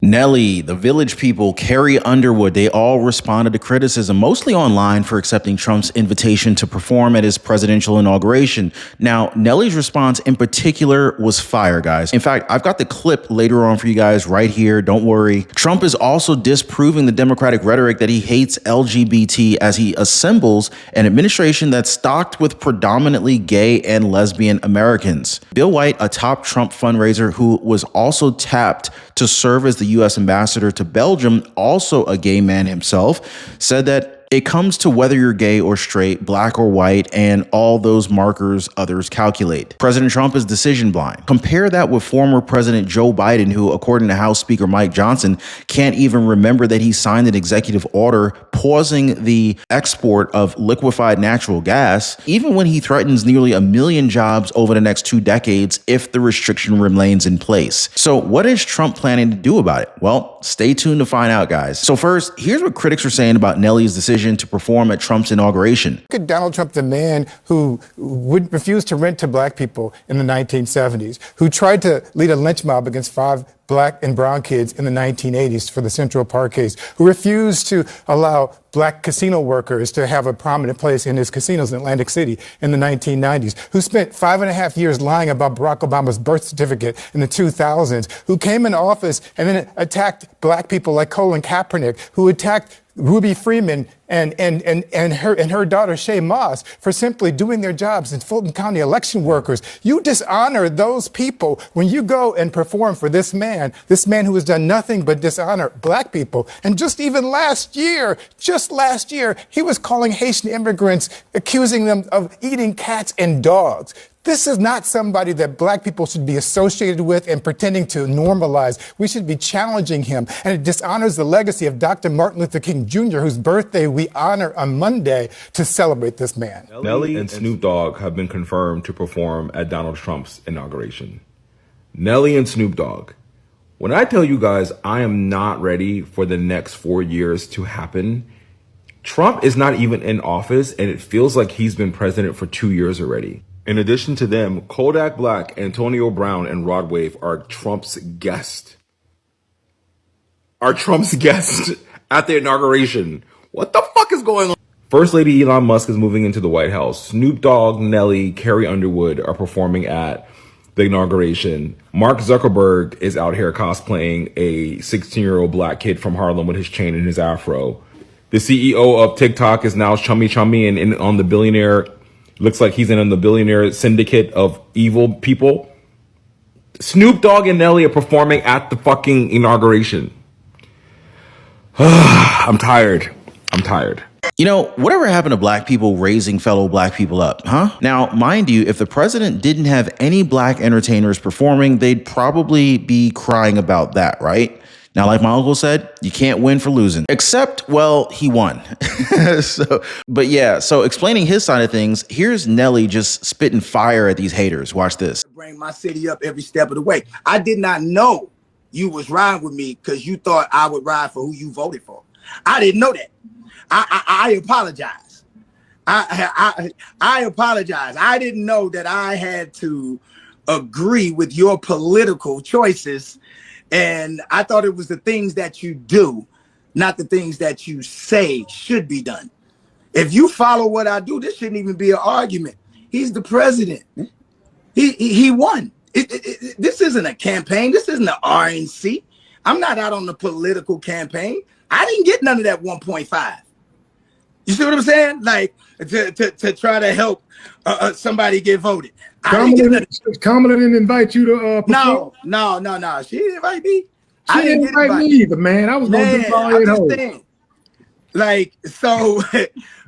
Nelly, the Village People, Carrie Underwood, they all responded to criticism, mostly online, for accepting Trump's invitation to perform at his presidential inauguration. Now, Nelly's response in particular was fire, guys. In fact, I've got the clip later on for you guys right here. Don't worry. Trump is also disproving the Democratic rhetoric that he hates LGBT as he assembles an administration that's stocked with predominantly gay and lesbian Americans. Bill White, a top Trump fundraiser who was also tapped to serve as the U.S. ambassador to Belgium, also a gay man himself, said that it comes to whether you're gay or straight, black or white, and all those markers others calculate. President Trump is decision blind. Compare that with former President Joe Biden, who, according to House Speaker Mike Johnson, can't even remember that he signed an executive order pausing the export of liquefied natural gas, even when he threatens nearly 1 million jobs over the next 2 decades if the restriction remains in place. So what is Trump planning to do about it? Well, stay tuned to find out, guys. So first, here's what critics are saying about Nelly's decision to perform at Trump's inauguration. Look at Donald Trump, the man who would refuse to rent to black people in the 1970s, who tried to lead a lynch mob against 5 black and brown kids in the 1980s for the Central Park case, who refused to allow black casino workers to have a prominent place in his casinos in Atlantic City in the 1990s, who spent 5.5 years lying about Barack Obama's birth certificate in the 2000s, who came in office and then attacked black people like Colin Kaepernick, who attacked Ruby Freeman and her daughter Shay Moss for simply doing their jobs as Fulton County election workers. You dishonor those people when you go and perform for this man who has done nothing but dishonor black people. And just last year, he was calling Haitian immigrants, accusing them of eating cats and dogs. This is not somebody that black people should be associated with and pretending to normalize. We should be challenging him. And it dishonors the legacy of Dr. Martin Luther King Jr., whose birthday we honor on Monday, to celebrate this man. Nelly and Snoop Dogg have been confirmed to perform at Donald Trump's inauguration. Nelly and Snoop Dogg. When I tell you guys I am not ready for the next 4 years to happen, Trump is not even in office and it feels like he's been president for 2 years already. In addition to them, Kodak Black, Antonio Brown, and Rod Wave are Trump's guests. At the inauguration. What the fuck is going on? First Lady Elon Musk is moving into the White House. Snoop Dogg, Nelly, Carrie Underwood are performing at the inauguration. Mark Zuckerberg is out here cosplaying a 16-year-old black kid from Harlem with his chain and his afro. The CEO of TikTok is now chummy and on the billionaire. Looks like he's in the billionaire syndicate of evil people. Snoop Dogg and Nelly are performing at the fucking inauguration. I'm tired. You know, whatever happened to black people raising fellow black people up, huh? Now, mind you, if the president didn't have any black entertainers performing, they'd probably be crying about that, right? Now, like my uncle said, you can't win for losing. Except, well, he won. So explaining his side of things, here's Nelly just spitting fire at these haters. Watch this. Bring my city up every step of the way. I did not know you was riding with me because you thought I would ride for who you voted for. I didn't know that. I apologize. I apologize. I didn't know that I had to agree with your political choices. And I thought it was the things that you do, not the things that you say should be done. If you follow what I do, this shouldn't even be an argument. He's the president. He won. This isn't a campaign. This isn't an RNC. I'm not out on the political campaign. I didn't get none of that 1.5. You see what I'm saying? Like to try to help somebody get voted. Kamala didn't invite you to No. She didn't invite me. She didn't invite me either, man. I was going to do all at home. Like, so,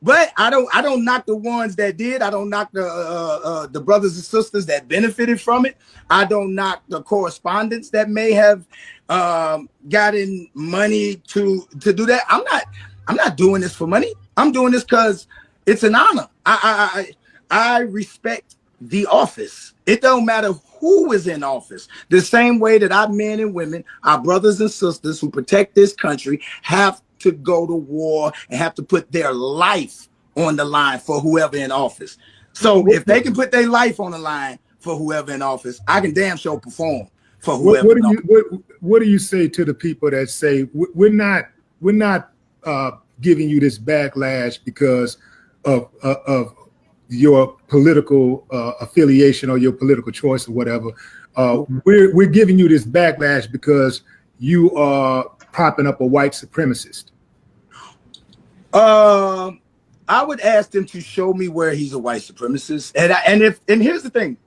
but I don't knock the ones that did. I don't knock the brothers and sisters that benefited from it. I don't knock the correspondents that may have gotten money to do that. I'm not doing this for money. I'm doing this because it's an honor. I respect the office. It don't matter who is in office. The same way that our men and women, our brothers and sisters who protect this country have to go to war and have to put their life on the line for whoever in office. So if they can put their life on the line for whoever in office, I can damn sure perform for whoever. What do you say to the people that say we're not giving you this backlash because of your political affiliation or your political choice or whatever? We're giving you this backlash because you are propping up a white supremacist. I would ask them to show me where he's a white supremacist, and here's the thing.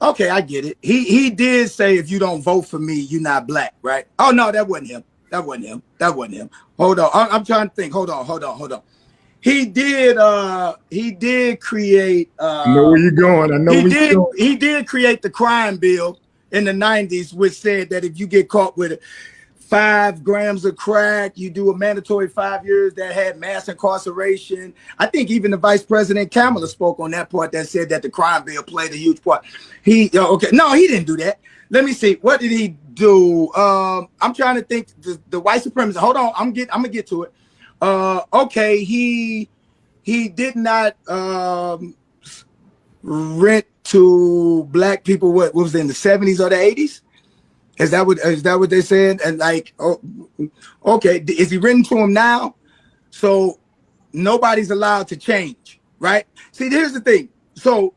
Okay, I get it. He did say if you don't vote for me, you're not black, right? Oh no, that wasn't him. That wasn't him. Hold on, I'm trying to think. Hold on. He did create. I know where you're going. He did create the crime bill in the 90s, which said that if you get caught with 5 grams of crack, you do a mandatory 5 years. That had mass incarceration. I think even the Vice President Kamala spoke on that part that said that the crime bill played a huge part. He didn't do that. Let me see. What did he do? I'm trying to think. The white supremacist. Hold on. I'm gonna get to it. Okay. He did not rent to black people. What was it, in the 70s or the 80s? Is that what they said? And like, oh, okay, is he written to him now? So nobody's allowed to change, right? See, here's the thing. So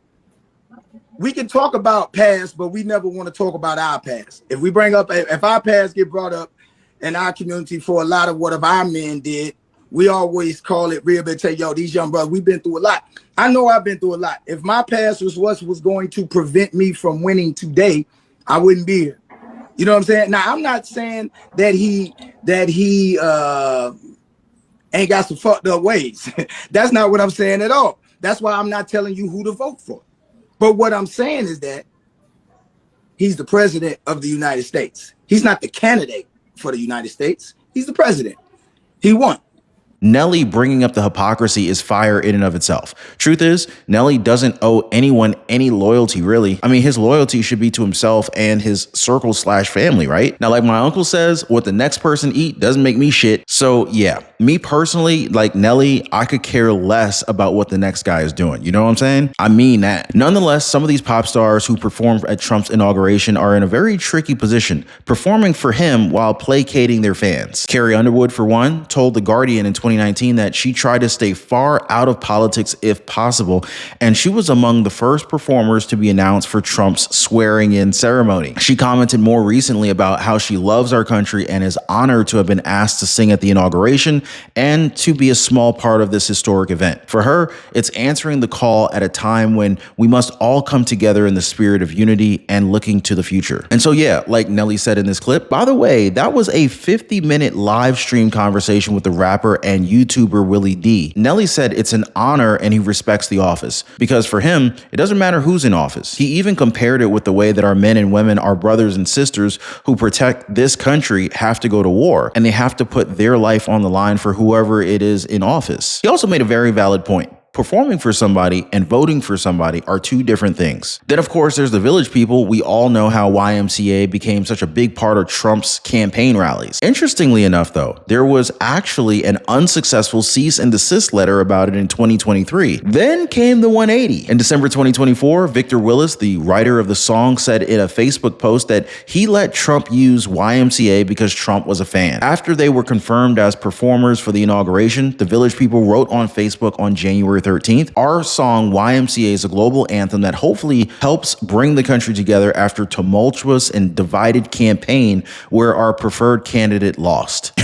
we can talk about past, but we never want to talk about our past. If our past get brought up in our community for a lot of what our men did, we always call it rehabilitation. Yo, these young brothers, we've been through a lot. I know I've been through a lot. If my past was what was going to prevent me from winning today, I wouldn't be here. You know what I'm saying? Now, I'm not saying that he ain't got some fucked up ways. That's not what I'm saying at all. That's why I'm not telling you who to vote for. But what I'm saying is that he's the president of the United States. He's not the candidate for the United States. He's the president. He won. Nelly bringing up the hypocrisy is fire in and of itself. Truth is, Nelly doesn't owe anyone any loyalty, really. I mean, his loyalty should be to himself and his circle/family, right? Now, like my uncle says, what the next person eat doesn't make me shit. So yeah, me personally, like Nelly, I could care less about what the next guy is doing. You know what I'm saying? I mean that. Nonetheless, some of these pop stars who performed at Trump's inauguration are in a very tricky position, performing for him while placating their fans. Carrie Underwood, for one, told The Guardian in 2019 that she tried to stay far out of politics if possible, and she was among the first performers to be announced for Trump's swearing-in ceremony. She commented more recently about how she loves our country and is honored to have been asked to sing at the inauguration and to be a small part of this historic event. For her, it's answering the call at a time when we must all come together in the spirit of unity and looking to the future. And so yeah, like Nelly said in this clip, by the way, that was a 50-minute live stream conversation with the rapper and YouTuber Willie D. Nelly said it's an honor and he respects the office, because for him, it doesn't matter who's in office. He even compared it with the way that our men and women, our brothers and sisters who protect this country, have to go to war, and they have to put their life on the line for whoever it is in office. He also made a very valid point. Performing for somebody and voting for somebody are two different things. Then, of course, there's the Village People. We all know how YMCA became such a big part of Trump's campaign rallies. Interestingly enough, though, there was actually an unsuccessful cease and desist letter about it in 2023. Then came the 180. In December 2024, Victor Willis, the writer of the song, said in a Facebook post that he let Trump use YMCA because Trump was a fan. After they were confirmed as performers for the inauguration, the Village People wrote on Facebook on January 13th, our song YMCA is a global anthem that hopefully helps bring the country together after a tumultuous and divided campaign where our preferred candidate lost.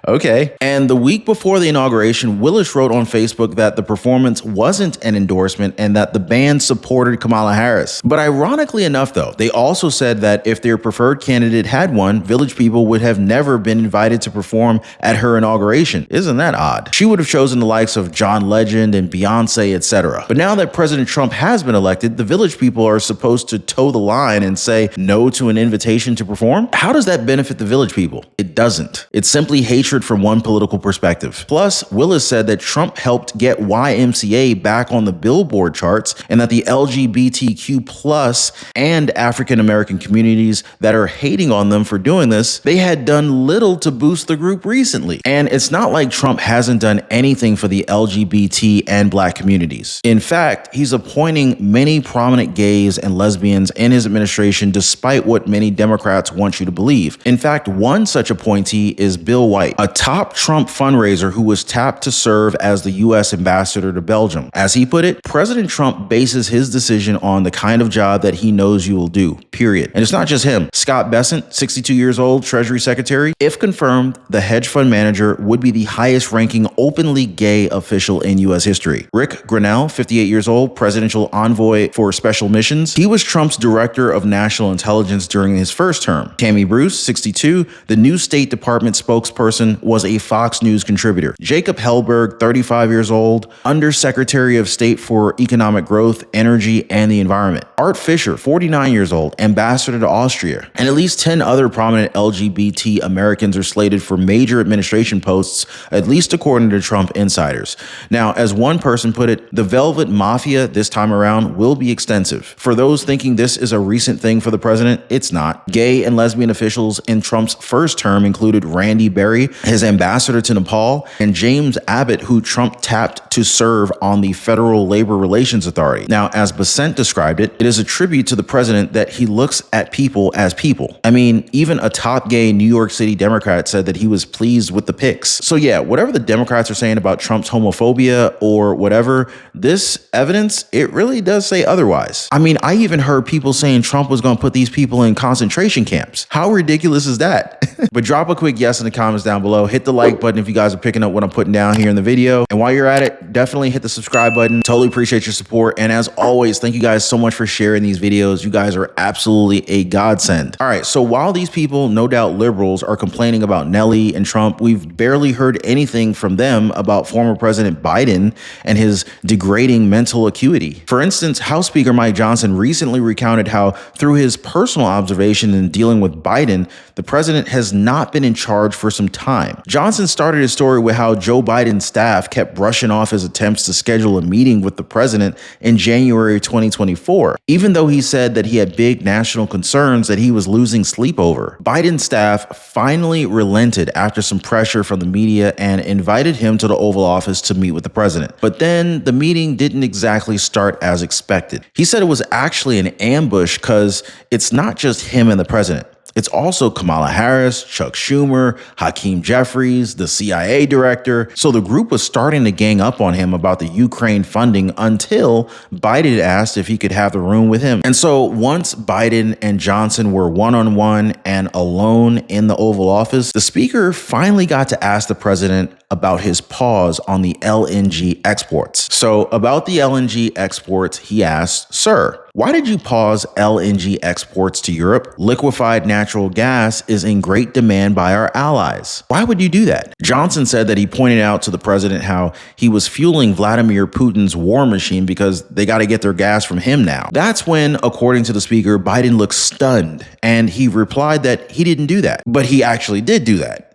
Okay. And the week before the inauguration, Willis wrote on Facebook that the performance wasn't an endorsement and that the band supported Kamala Harris. But ironically enough, though, they also said that if their preferred candidate had won, Village People would have never been invited to perform at her inauguration. Isn't that odd? She would have chosen the likes of John Legend and Beyonce, etc. But now that President Trump has been elected, the Village People are supposed to toe the line and say no to an invitation to perform? How does that benefit the Village People? It doesn't. It's simply hatred from one political perspective. Plus, Willis said that Trump helped get YMCA back on the Billboard charts and that the LGBTQ plus and African American communities that are hating on them for doing this, they had done little to boost the group recently. And it's not like Trump hasn't done anything for the LGBT and black communities. In fact, he's appointing many prominent gays and lesbians in his administration despite what many Democrats want you to believe. In fact, one such appointee is Bill White, a top Trump fundraiser who was tapped to serve as the U.S. ambassador to Belgium. As he put it, President Trump bases his decision on the kind of job that he knows you will do, period. And it's not just him. Scott Bessent, 62 years old, Treasury Secretary, if confirmed, the hedge fund manager would be the highest ranking openly gay official in U.S. history. Rick Grinnell, 58 years old, presidential envoy for special missions. He was Trump's director of national intelligence during his first term. Tammy Bruce, 62, the new State Department spokesperson, was a Fox News contributor. Jacob Hellberg, 35 years old, Undersecretary of State for Economic Growth, Energy, and the Environment. Art Fisher, 49 years old, ambassador to Austria. And at least 10 other prominent LGBT Americans are slated for major administration posts, at least according to Trump insiders. Now, as one person put it, the Velvet Mafia this time around will be extensive. For those thinking this is a recent thing for the president, it's not. Gay and lesbian officials in Trump's first term included Randy Berry, his ambassador to Nepal, and James Abbott, who Trump tapped to serve on the Federal Labor Relations Authority. Now, as Bessent described it, it is a tribute to the president that he looks at people as people. I mean, even a top gay New York City Democrat said that he was pleased with the picks. So yeah, whatever the Democrats are saying about Trump's homophobia or whatever, this evidence, it really does say otherwise. I mean, I even heard people saying Trump was going to put these people in concentration camps. How ridiculous is that? But drop a quick yes in the comments down below. Hit the like button if you guys are picking up what I'm putting down here in the video. And while you're at it, definitely hit the subscribe button. Totally appreciate your support. And as always, thank you guys so much for sharing these videos. You guys are absolutely a godsend. All right, so while these people, no doubt liberals, are complaining about Nelly and Trump, we've barely heard anything from them about former President Biden and his degrading mental acuity. For instance, House Speaker Mike Johnson recently recounted how, through his personal observation in dealing with Biden, the president has not been in charge for some time. Johnson started his story with how Joe Biden's staff kept brushing off his attempts to schedule a meeting with the president in January 2024, even though he said that he had big national concerns that he was losing sleep over. Biden's staff finally relented after some pressure from the media and invited him to the Oval Office to meet with the president. But then the meeting didn't exactly start as expected. He said it was actually an ambush because it's not just him and the president. It's also Kamala Harris, Chuck Schumer, Hakeem Jeffries, the CIA director. So the group was starting to gang up on him about the Ukraine funding until Biden asked if he could have the room with him. And so once Biden and Johnson were one-on-one and alone in the Oval Office, the speaker finally got to ask the president about his pause on the LNG exports. So about the LNG exports, he asked, "Sir, why did you pause LNG exports to Europe? Liquefied natural gas is in great demand by our allies. Why would you do that?" Johnson said that he pointed out to the president how he was fueling Vladimir Putin's war machine because they got to get their gas from him now. That's when, according to the speaker, Biden looked stunned, and he replied that he didn't do that, but he actually did do that.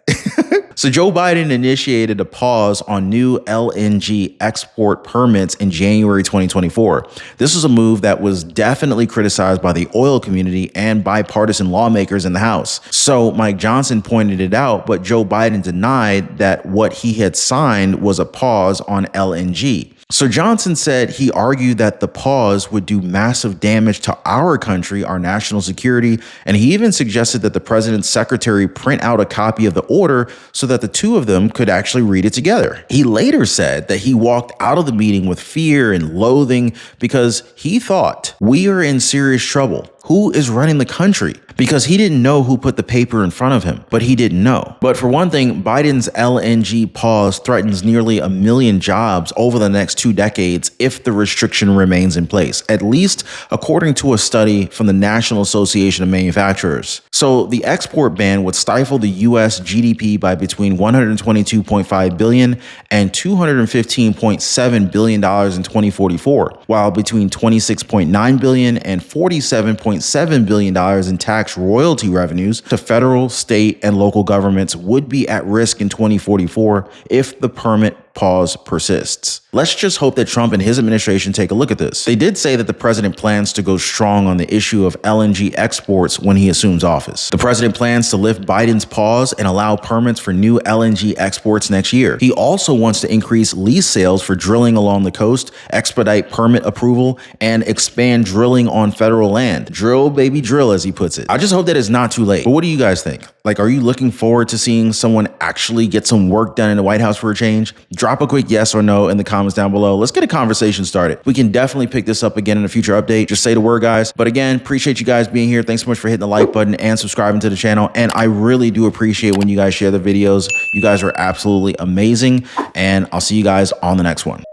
So Joe Biden initiated a pause on new LNG export permits in January 2024. This was a move that was definitely criticized by the oil community and bipartisan lawmakers in the House. So Mike Johnson pointed it out, but Joe Biden denied that what he had signed was a pause on LNG. So Johnson said he argued that the pause would do massive damage to our country, our national security, and he even suggested that the president's secretary print out a copy of the order so that the two of them could actually read it together. He later said that he walked out of the meeting with fear and loathing because he thought, we are in serious trouble. Who is running the country? Because he didn't know who put the paper in front of him, but he didn't know. But for one thing, Biden's LNG pause threatens nearly 1 million jobs over the next 2 decades if the restriction remains in place, at least according to a study from the National Association of Manufacturers. So the export ban would stifle the U.S. GDP by between $122.5 billion and $215.7 billion in 2044, while between $26.9 billion and $47.7 billion in tax royalty revenues to federal, state, and local governments would be at risk in 2044 if the permit pause persists. Let's just hope that Trump and his administration take a look at this. They did say that the president plans to go strong on the issue of LNG exports when he assumes office. The president plans to lift Biden's pause and allow permits for new LNG exports next year. He also wants to increase lease sales for drilling along the coast, expedite permit approval, and expand drilling on federal land. Drill, baby, drill, as he puts it. I just hope that it's not too late. But what do you guys think? Like, are you looking forward to seeing someone actually get some work done in the White House for a change? Drop a quick yes or no in the comments down below. Let's get a conversation started. We can definitely pick this up again in a future update. Just say the word, guys. But again, appreciate you guys being here. Thanks so much for hitting the like button and subscribing to the channel. And I really do appreciate when you guys share the videos. You guys are absolutely amazing. And I'll see you guys on the next one.